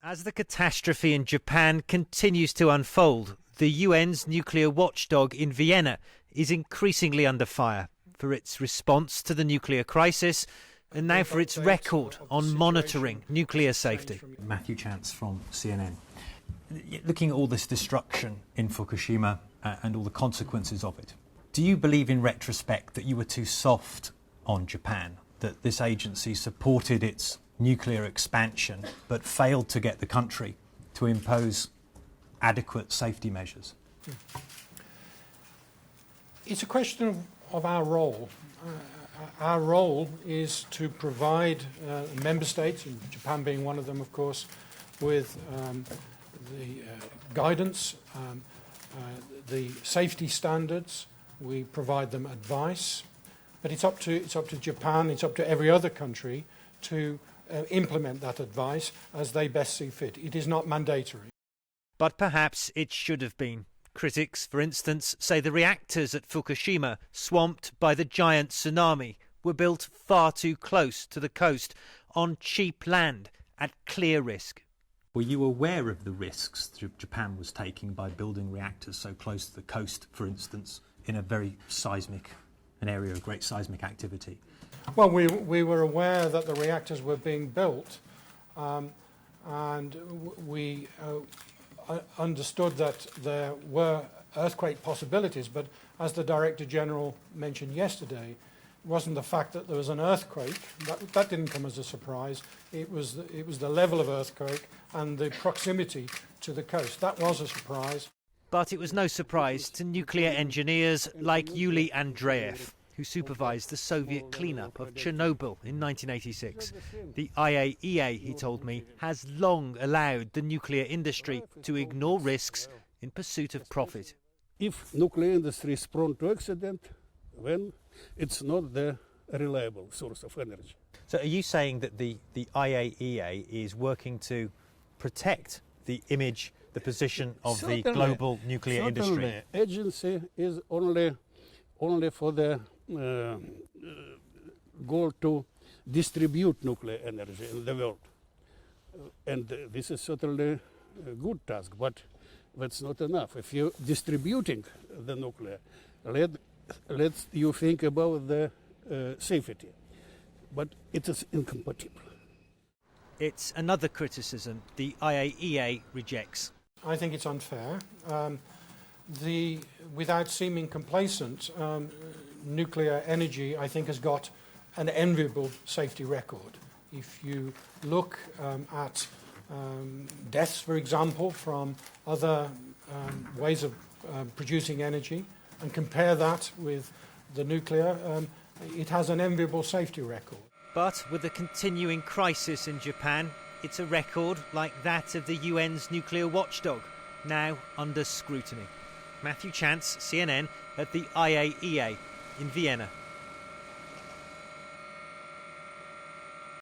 As the catastrophe in Japan continues to unfold, the UN's nuclear watchdog in Vienna is increasingly under fire for its response to the nuclear crisis and now for its record on monitoring nuclear safety. Matthew Chance from CNN. Looking at all this destruction in Fukushima and all the consequences of it, do you believe in retrospect that you were too soft on Japan, that this agency supported its nuclear expansion but failed to get the country to impose adequate safety measures? It's a question of our role. Our role is to provide member states, and Japan being one of them, of course, with the guidance, the safety standards. We provide them advice, but it's up to Japan, it's up to every other country to implement that advice as they best see fit. It is not mandatory. But perhaps it should have been. Critics, for instance, say the reactors at Fukushima, swamped by the giant tsunami, were built far too close to the coast, on cheap land, at clear risk. Were you aware of the risks that Japan was taking by building reactors so close to the coast, for instance, in a very an area of great seismic activity? Well, we were aware that the reactors were being built, and we understood that there were earthquake possibilities, but as the Director General mentioned yesterday, it wasn't the fact that there was an earthquake, that didn't come as a surprise. It was the level of earthquake and the proximity to the coast. That was a surprise. But it was no surprise to nuclear engineers like Yuli Andreev, who supervised the Soviet cleanup of Chernobyl in 1986. The IAEA, he told me, has long allowed the nuclear industry to ignore risks in pursuit of profit. If nuclear industry is prone to accident, then it's not the reliable source of energy. So are you saying that the IAEA is working to protect the image, the position of the global nuclear industry? The agency is only for the goal to distribute nuclear energy in the world. And this is certainly a good task, but that's not enough. If you're distributing the nuclear, let's you think about the safety. But it is incompatible. It's another criticism the IAEA rejects. I think it's unfair. Without seeming complacent, nuclear energy, I think, has got an enviable safety record. If you look at deaths, for example, from other ways of producing energy and compare that with the nuclear, it has an enviable safety record. But with the continuing crisis in Japan, it's a record like that of the UN's nuclear watchdog, now under scrutiny. Matthew Chance, CNN, at the IAEA in Vienna.